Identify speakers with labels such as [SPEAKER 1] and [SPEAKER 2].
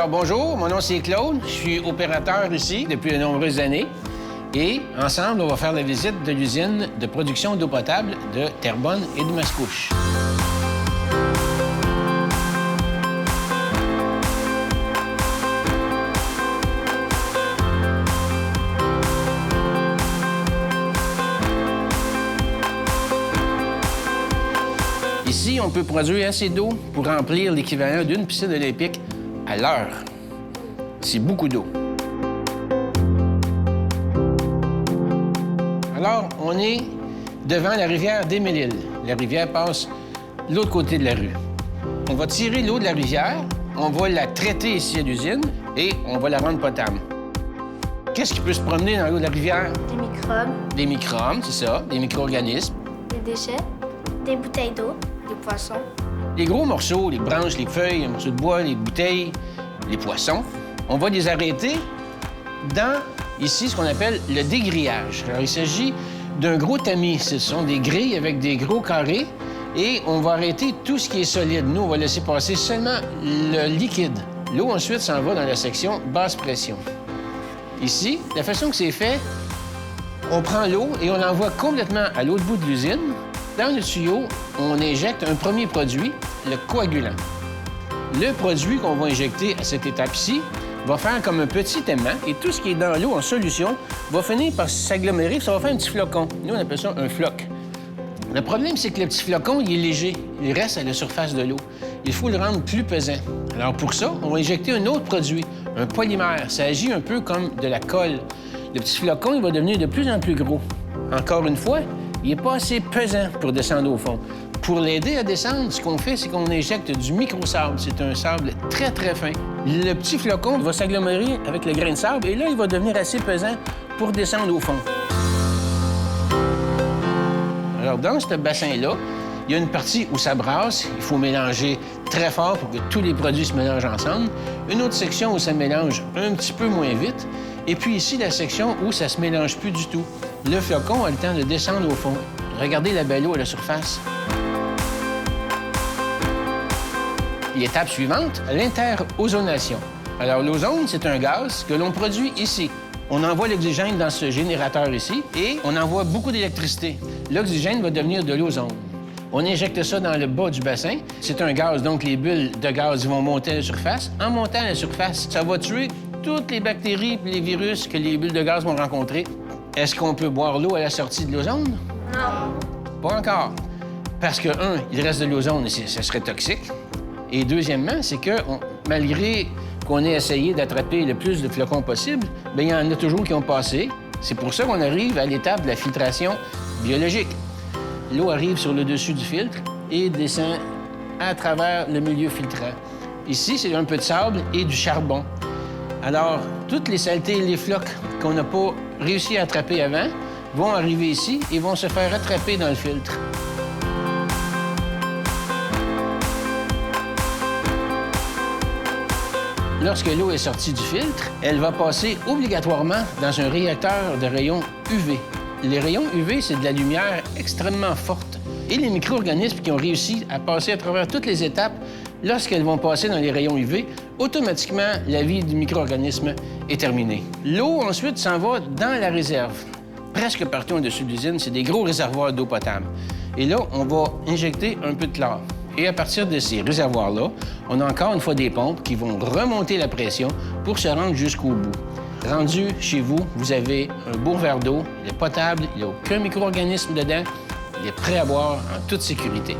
[SPEAKER 1] Alors, bonjour, mon nom c'est Claude. Je suis opérateur ici depuis de nombreuses années. Et ensemble, on va faire la visite de l'usine de production d'eau potable de Terrebonne et de Mascouche. Ici, on peut produire assez d'eau pour remplir l'équivalent d'une piscine olympique à l'heure. C'est beaucoup d'eau. Alors, on est devant la rivière des Mille-Îles. La rivière passe de l'autre côté de la rue. On va tirer l'eau de la rivière, on va la traiter ici à l'usine et on va la rendre potable. Qu'est-ce qui peut se promener dans l'eau de la rivière?
[SPEAKER 2] Des microbes.
[SPEAKER 1] Des microbes, c'est ça, des micro-organismes.
[SPEAKER 2] Des déchets. Des bouteilles d'eau. Des poissons.
[SPEAKER 1] Les gros morceaux, les branches, les feuilles, les morceaux de bois, les bouteilles, les poissons, on va les arrêter dans, ici, ce qu'on appelle le dégrillage. Alors, il s'agit d'un gros tamis. Ce sont des grilles avec des gros carrés et on va arrêter tout ce qui est solide. Nous, on va laisser passer seulement le liquide. L'eau, ensuite, s'en va dans la section basse pression. Ici, la façon que c'est fait, on prend l'eau et on l'envoie complètement à l'autre bout de l'usine. Dans le tuyau, on injecte un premier produit, le coagulant. Le produit qu'on va injecter à cette étape-ci va faire comme un petit aimant et tout ce qui est dans l'eau en solution va finir par s'agglomérer, ça va faire un petit flocon. Nous, on appelle ça un floc. Le problème, c'est que le petit flocon, il est léger. Il reste à la surface de l'eau. Il faut le rendre plus pesant. Alors pour ça, on va injecter un autre produit, un polymère. Ça agit un peu comme de la colle. Le petit flocon, il va devenir de plus en plus gros. Encore une fois, il n'est pas assez pesant pour descendre au fond. Pour l'aider à descendre, ce qu'on fait, c'est qu'on injecte du micro-sable. C'est un sable très, très fin. Le petit flocon va s'agglomérer avec le grain de sable et là, il va devenir assez pesant pour descendre au fond. Alors, dans ce bassin-là, il y a une partie où ça brasse. Il faut mélanger très fort pour que tous les produits se mélangent ensemble. Une autre section où ça mélange un petit peu moins vite. Et puis ici, la section où ça se mélange plus du tout. Le flocon a le temps de descendre au fond. Regardez la belle eau à la surface. L'étape suivante, l'interozonation. Alors, l'ozone, c'est un gaz que l'on produit ici. On envoie l'oxygène dans ce générateur ici et on envoie beaucoup d'électricité. L'oxygène va devenir de l'ozone. On injecte ça dans le bas du bassin. C'est un gaz, donc les bulles de gaz vont monter à la surface. En montant à la surface, ça va tuer toutes les bactéries et les virus que les bulles de gaz vont rencontrer. Est-ce qu'on peut boire l'eau à la sortie de l'ozone?
[SPEAKER 2] Non.
[SPEAKER 1] Pas encore. Parce que, un, il reste de l'ozone et ça serait toxique. Et deuxièmement, c'est que malgré qu'on ait essayé d'attraper le plus de flocons possible, bien, il y en a toujours qui ont passé. C'est pour ça qu'on arrive à l'étape de la filtration biologique. L'eau arrive sur le dessus du filtre et descend à travers le milieu filtrant. Ici, c'est un peu de sable et du charbon. Alors, toutes les saletés et les flocs qu'on n'a pas réussi à attraper avant vont arriver ici et vont se faire attraper dans le filtre. Lorsque l'eau est sortie du filtre, elle va passer obligatoirement dans un réacteur de rayons UV. Les rayons UV, c'est de la lumière extrêmement forte. Et les micro-organismes qui ont réussi à passer à travers toutes les étapes, lorsqu'elles vont passer dans les rayons UV, automatiquement, la vie du micro-organisme est terminée. L'eau, ensuite, s'en va dans la réserve. Presque partout au-dessus de l'usine, c'est des gros réservoirs d'eau potable. Et là, on va injecter un peu de chlore. Et à partir de ces réservoirs-là, on a encore une fois des pompes qui vont remonter la pression pour se rendre jusqu'au bout. Rendu chez vous, vous avez un beau verre d'eau, il est potable, il n'y a aucun micro-organisme dedans, il est prêt à boire en toute sécurité.